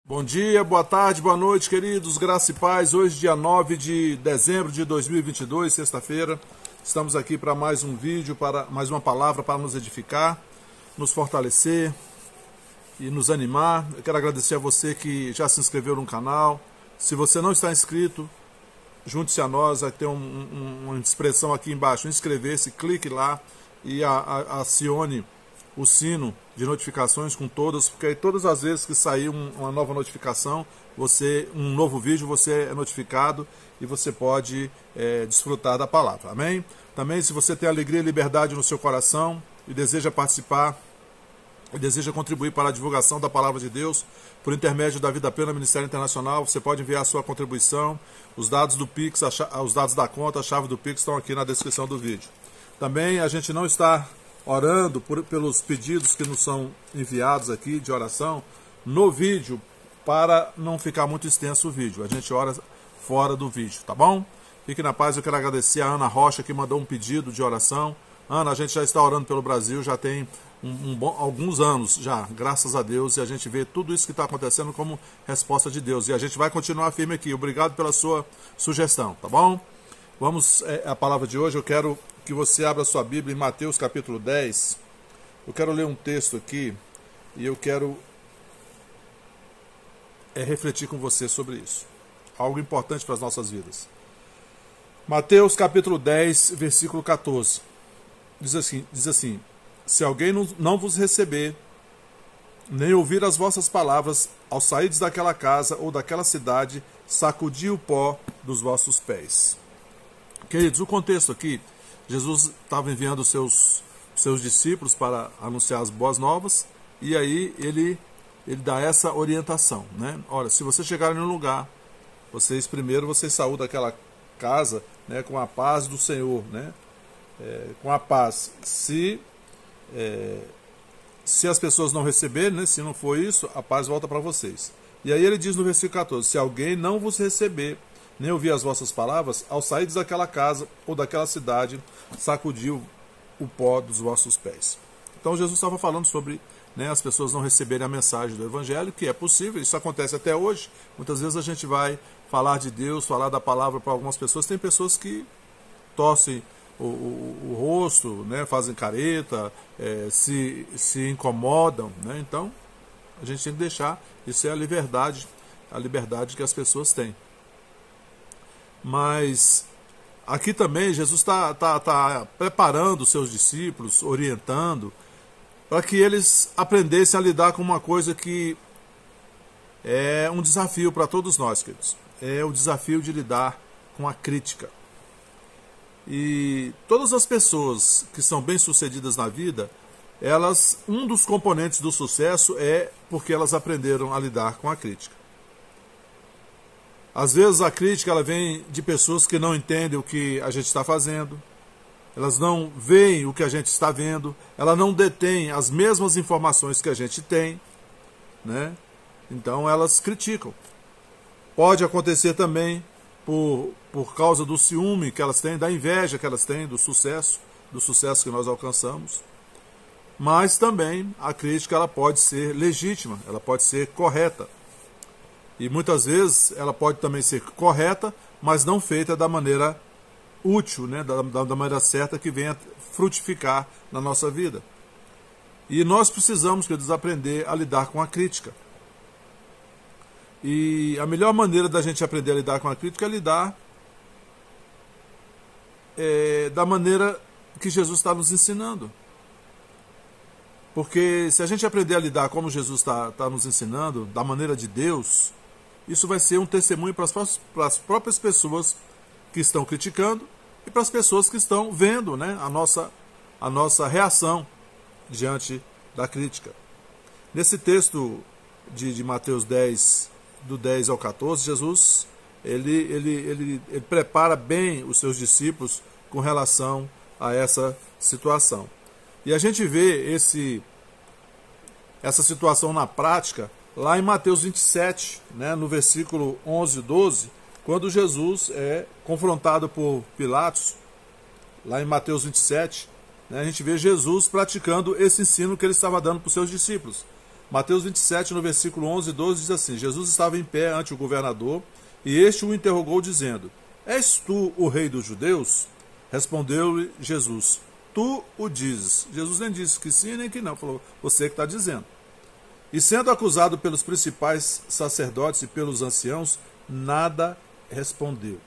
Bom dia, boa tarde, boa noite, queridos, graça e paz. Hoje, dia 9 de dezembro de 2022, sexta-feira, estamos aqui para mais um vídeo, para mais uma palavra para nos edificar, nos fortalecer e nos animar. Eu quero agradecer a você que já se inscreveu no canal. Se você não está inscrito, junte-se a nós, vai ter uma expressão aqui embaixo, inscrever-se, clique lá e acione o sino de notificações com todas, porque aí todas as vezes que sair uma nova notificação, um novo vídeo, você é notificado e você pode desfrutar da palavra, amém? Também, se você tem alegria e liberdade no seu coração e deseja participar e deseja contribuir para a divulgação da palavra de Deus por intermédio da Vida Plena Ministério Internacional, você pode enviar a sua contribuição. Os dados do Pix, os dados da conta, a chave do Pix estão aqui na descrição do vídeo. Também a gente não está orando pelos pedidos que nos são enviados aqui de oração no vídeo, para não ficar muito extenso o vídeo. A gente ora fora do vídeo, tá bom? Fique na paz. Eu quero agradecer a Ana Rocha, que mandou um pedido de oração. Ana, a gente já está orando pelo Brasil, já tem alguns anos já, graças a Deus, e a gente vê tudo isso que está acontecendo como resposta de Deus, e a gente vai continuar firme aqui. Obrigado pela sua sugestão, tá bom? Vamos à palavra de hoje. Eu quero que você abra sua Bíblia em Mateus capítulo 10. Eu quero ler um texto aqui e eu quero refletir com você sobre isso. Algo importante para as nossas vidas. Mateus capítulo 10, versículo 14. Diz assim: se alguém não vos receber, nem ouvir as vossas palavras, ao sairdes daquela casa ou daquela cidade, sacudi o pó dos vossos pés. Queridos, o contexto aqui, Jesus estava enviando os seus discípulos para anunciar as boas novas, e aí ele dá essa orientação, né? Olha, se vocês chegarem em um lugar, vocês saúdam aquela casa, né, com a paz do Senhor, né? Com a paz. Se as pessoas não receberem, né, se não for isso, a paz volta para vocês. E aí ele diz no versículo 14: se alguém não vos receber, nem ouvir as vossas palavras, ao sairdes daquela casa ou daquela cidade, sacudiu o pó dos vossos pés. Então Jesus estava falando sobre, né, as pessoas não receberem a mensagem do Evangelho, que é possível, isso acontece até hoje. Muitas vezes a gente vai falar de Deus, falar da palavra para algumas pessoas. Tem pessoas que torcem o rosto, né, fazem careta, se incomodam, né? Então a gente tem que deixar, isso é a liberdade que as pessoas têm. Mas aqui também Jesus está preparando os seus discípulos, orientando, para que eles aprendessem a lidar com uma coisa que é um desafio para todos nós, queridos. É o desafio de lidar com a crítica. E todas as pessoas que são bem-sucedidas na vida, um dos componentes do sucesso é porque elas aprenderam a lidar com a crítica. Às vezes a crítica ela vem de pessoas que não entendem o que a gente está fazendo, elas não veem o que a gente está vendo, ela não detém as mesmas informações que a gente tem, né? Então elas criticam. Pode acontecer também por causa do ciúme que elas têm, da inveja que elas têm do sucesso que nós alcançamos. Mas também a crítica ela pode ser legítima, ela pode ser correta. E muitas vezes ela pode também ser correta, mas não feita da maneira útil, né? da maneira certa, que venha frutificar na nossa vida. E nós precisamos, queridos, aprender a lidar com a crítica. E a melhor maneira da gente aprender a lidar com a crítica é lidar da maneira que Jesus está nos ensinando. Porque se a gente aprender a lidar como Jesus está nos ensinando, da maneira de Deus, isso vai ser um testemunho para as próprias pessoas que estão criticando e para as pessoas que estão vendo, né, a nossa reação diante da crítica. Nesse texto de Mateus 10, do 10 ao 14, Jesus ele prepara bem os seus discípulos com relação a essa situação. E a gente vê essa situação na prática lá em Mateus 27, né, no versículo 11 e 12, quando Jesus é confrontado por Pilatos, lá em Mateus 27, né, a gente vê Jesus praticando esse ensino que ele estava dando para os seus discípulos. Mateus 27, no versículo 11 e 12, diz assim: Jesus estava em pé ante o governador, e este o interrogou, dizendo: És tu o rei dos judeus? Respondeu-lhe Jesus: Tu o dizes. Jesus nem disse que sim nem que não, falou: Você que está dizendo. E sendo acusado pelos principais sacerdotes e pelos anciãos, nada respondeu.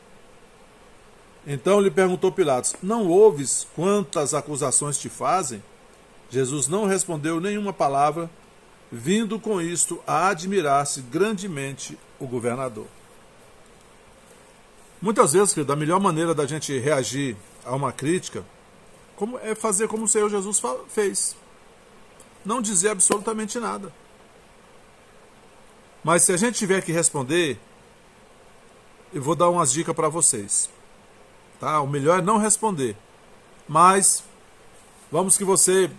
Então lhe perguntou Pilatos: Não ouves quantas acusações te fazem? Jesus não respondeu nenhuma palavra, vindo com isto a admirar-se grandemente o governador. Muitas vezes, querido, a melhor maneira da gente reagir a uma crítica é fazer como o Senhor Jesus fez. Não dizer absolutamente nada. Mas se a gente tiver que responder, eu vou dar umas dicas para vocês. Tá? O melhor é não responder. Mas vamos que você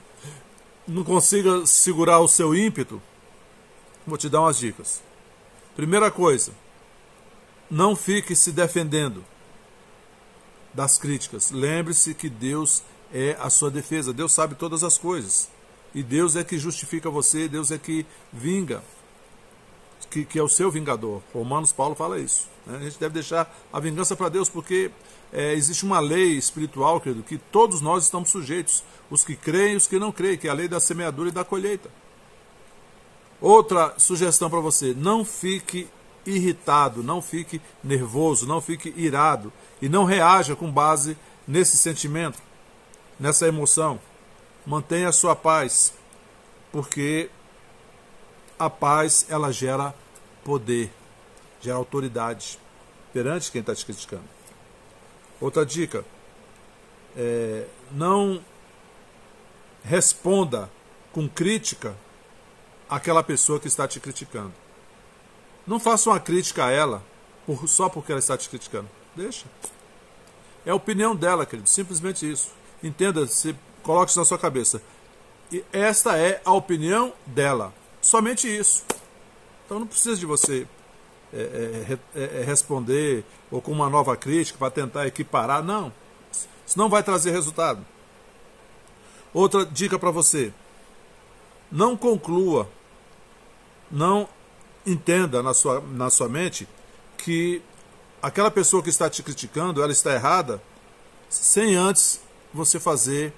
não consiga segurar o seu ímpeto, vou te dar umas dicas. Primeira coisa, não fique se defendendo das críticas. Lembre-se que Deus é a sua defesa. Deus sabe todas as coisas. E Deus é que justifica você, Deus é que vinga, que é o seu vingador. Romanos, Paulo fala isso. Né? A gente deve deixar a vingança para Deus, porque existe uma lei espiritual, querido, que todos nós estamos sujeitos. Os que creem e os que não creem, que é a lei da semeadura e da colheita. Outra sugestão para você: não fique irritado, não fique nervoso, não fique irado e não reaja com base nesse sentimento, nessa emoção. Mantenha a sua paz, porque a paz, ela gera poder, gera autoridade perante quem está te criticando. Outra dica: não responda com crítica àquela pessoa que está te criticando. Não faça uma crítica a ela só porque ela está te criticando. Deixa. É a opinião dela, querido. Simplesmente isso. Entenda, coloque isso na sua cabeça. E esta é a opinião dela. Somente isso. Então não precisa de você responder ou com uma nova crítica para tentar equiparar. Não. Isso não vai trazer resultado. Outra dica para você: não conclua, não entenda na sua mente que aquela pessoa que está te criticando, ela está errada, sem antes você fazer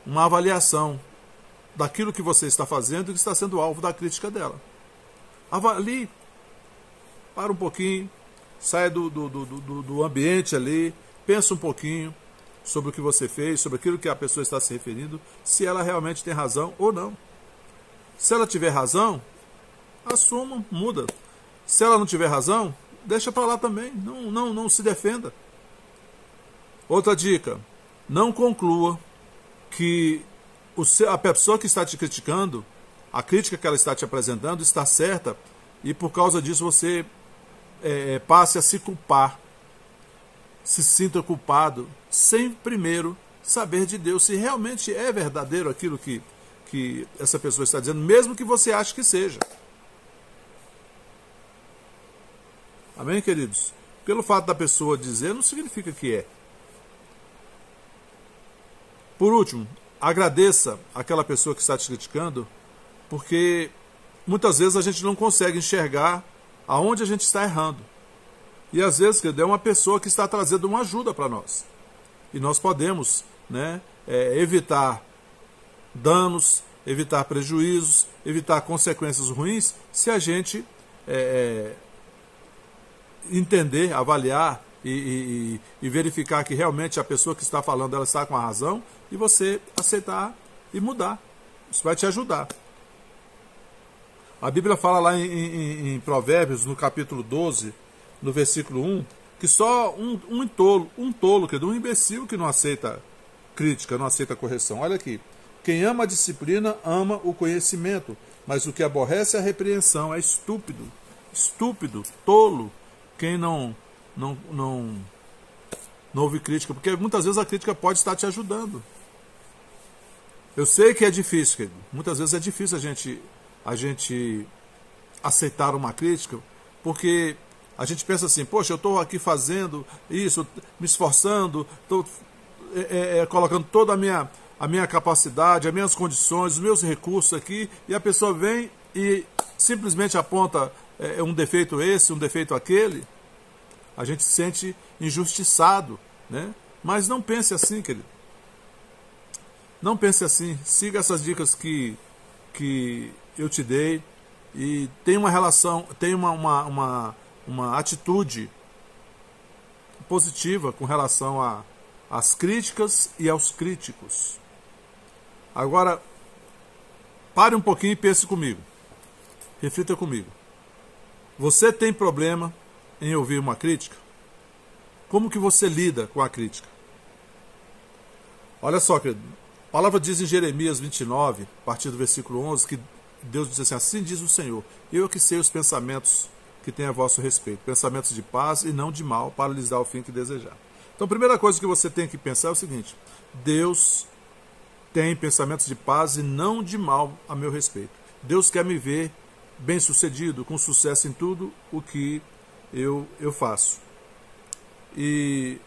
uma avaliação daquilo que você está fazendo e que está sendo alvo da crítica dela. Avalie, para um pouquinho, saia do ambiente ali, pensa um pouquinho sobre o que você fez, sobre aquilo que a pessoa está se referindo, se ela realmente tem razão ou não. Se ela tiver razão, assuma, muda. Se ela não tiver razão, deixa para lá também. Não se defenda. Outra dica: não conclua que a pessoa que está te criticando, a crítica que ela está te apresentando, está certa e por causa disso você passe a se culpar, se sinta culpado, sem primeiro saber de Deus se realmente é verdadeiro aquilo que essa pessoa está dizendo, mesmo que você ache que seja. Amém, queridos? Pelo fato da pessoa dizer, não significa que é. Por último, agradeça aquela pessoa que está te criticando, porque muitas vezes a gente não consegue enxergar aonde a gente está errando. E às vezes, querido, é uma pessoa que está trazendo uma ajuda para nós. E nós podemos, evitar danos, evitar prejuízos, evitar consequências ruins, se a gente entender, avaliar e verificar que realmente a pessoa que está falando, ela está com a razão, e você aceitar e mudar. Isso vai te ajudar. A Bíblia fala lá em Provérbios, no capítulo 12, no versículo 1, que só um tolo, quer dizer, um imbecil que não aceita crítica, não aceita correção. Olha aqui: quem ama a disciplina ama o conhecimento, mas o que aborrece a repreensão é estúpido, tolo, quem não ouve crítica, porque muitas vezes a crítica pode estar te ajudando. Eu sei que é difícil, querido. Muitas vezes é difícil a gente aceitar uma crítica, porque a gente pensa assim: poxa, eu estou aqui fazendo isso, me esforçando, estou colocando toda a minha capacidade, as minhas condições, os meus recursos aqui, e a pessoa vem e simplesmente aponta um defeito esse, um defeito aquele, a gente se sente injustiçado, né? Mas não pense assim, querido. Não pense assim. Siga essas dicas que eu te dei e tenha uma relação, tenha uma atitude positiva com relação às críticas e aos críticos. Agora, pare um pouquinho e pense comigo. Reflita comigo. Você tem problema em ouvir uma crítica? Como que você lida com a crítica? Olha só, querido. A palavra diz em Jeremias 29, a partir do versículo 11, que Deus diz assim: assim diz o Senhor, eu que sei os pensamentos que tem a vosso respeito, pensamentos de paz e não de mal, para lhes dar o fim que desejar. Então, a primeira coisa que você tem que pensar é o seguinte: Deus tem pensamentos de paz e não de mal a meu respeito. Deus quer me ver bem-sucedido, com sucesso em tudo o que eu faço. E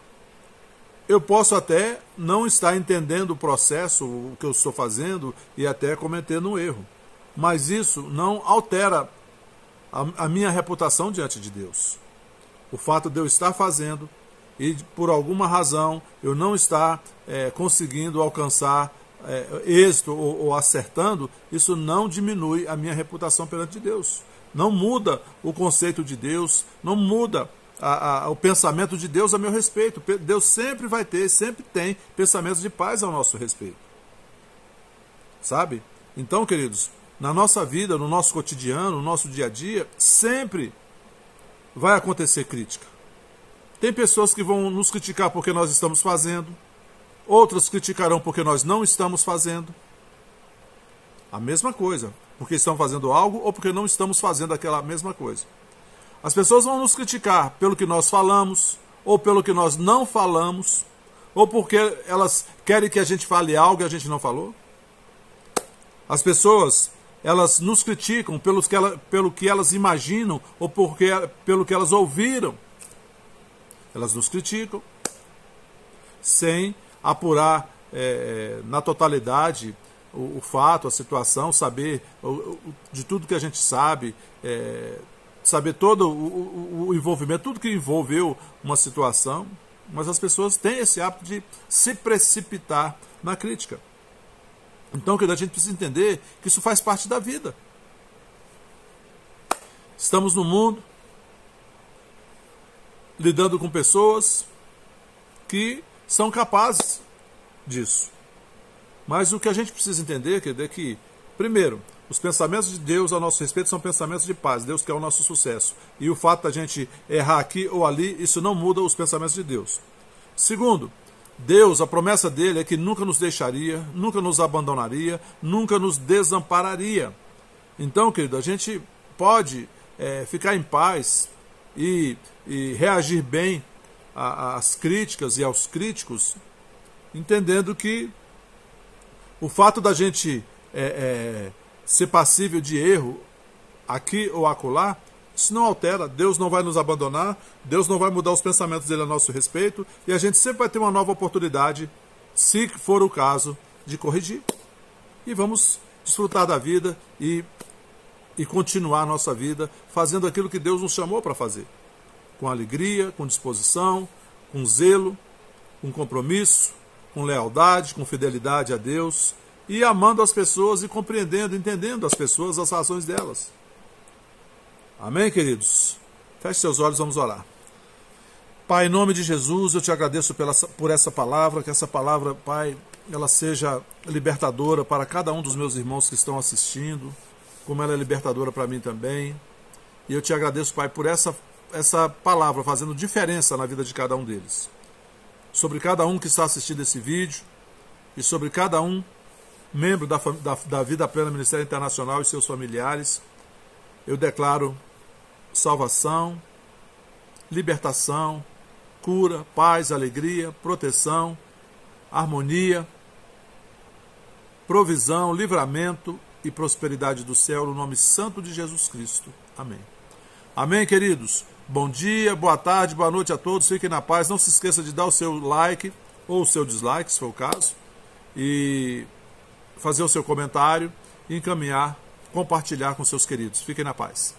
eu posso até não estar entendendo o processo, o que eu estou fazendo, e até cometendo um erro. Mas isso não altera a minha reputação diante de Deus. O fato de eu estar fazendo e por alguma razão eu não estar conseguindo alcançar êxito ou acertando, isso não diminui a minha reputação perante Deus. Não muda o conceito de Deus, não muda o pensamento de Deus a meu respeito. Deus sempre vai ter, sempre tem pensamentos de paz ao nosso respeito. Sabe? Então, queridos, na nossa vida, no nosso cotidiano, no nosso dia a dia, sempre vai acontecer crítica. Tem pessoas que vão nos criticar porque nós estamos fazendo, outras criticarão porque nós não estamos fazendo. A mesma coisa, porque estão fazendo algo ou porque não estamos fazendo aquela mesma coisa. As pessoas vão nos criticar pelo que nós falamos, ou pelo que nós não falamos, ou porque elas querem que a gente fale algo e a gente não falou. As pessoas, elas nos criticam pelo que elas imaginam ou pelo que elas ouviram. Elas nos criticam sem apurar na totalidade o fato, a situação, saber de tudo que a gente sabe, saber todo o envolvimento, tudo que envolveu uma situação. Mas as pessoas têm esse hábito de se precipitar na crítica. Então, a gente precisa entender que isso faz parte da vida. Estamos no mundo, lidando com pessoas que são capazes disso. Mas o que a gente precisa entender é que, primeiro, os pensamentos de Deus a nosso respeito são pensamentos de paz. Deus quer o nosso sucesso. E o fato da gente errar aqui ou ali, isso não muda os pensamentos de Deus. Segundo, Deus, a promessa dele é que nunca nos deixaria, nunca nos abandonaria, nunca nos desampararia. Então, querido, a gente pode ficar em paz e reagir bem às críticas e aos críticos, entendendo que o fato da gente ser passível de erro aqui ou acolá, isso não altera. Deus não vai nos abandonar, Deus não vai mudar os pensamentos dele a nosso respeito, e a gente sempre vai ter uma nova oportunidade, se for o caso, de corrigir. E vamos desfrutar da vida e continuar a nossa vida fazendo aquilo que Deus nos chamou para fazer. Com alegria, com disposição, com zelo, com compromisso, com lealdade, com fidelidade a Deus, e amando as pessoas e compreendendo, entendendo as pessoas, as razões delas. Amém, queridos? Feche seus olhos, vamos orar. Pai, em nome de Jesus, eu te agradeço por essa palavra, que essa palavra, Pai, ela seja libertadora para cada um dos meus irmãos que estão assistindo, como ela é libertadora para mim também. E eu te agradeço, Pai, por essa palavra fazendo diferença na vida de cada um deles. Sobre cada um que está assistindo esse vídeo e sobre cada um membro da Vida Plena Ministério Internacional e seus familiares, eu declaro salvação, libertação, cura, paz, alegria, proteção, harmonia, provisão, livramento e prosperidade do céu, no nome santo de Jesus Cristo. Amém. Amém, queridos? Bom dia, boa tarde, boa noite a todos. Fiquem na paz. Não se esqueça de dar o seu like ou o seu dislike, se for o caso, e fazer o seu comentário e encaminhar compartilhar com seus queridos. Fiquem na paz.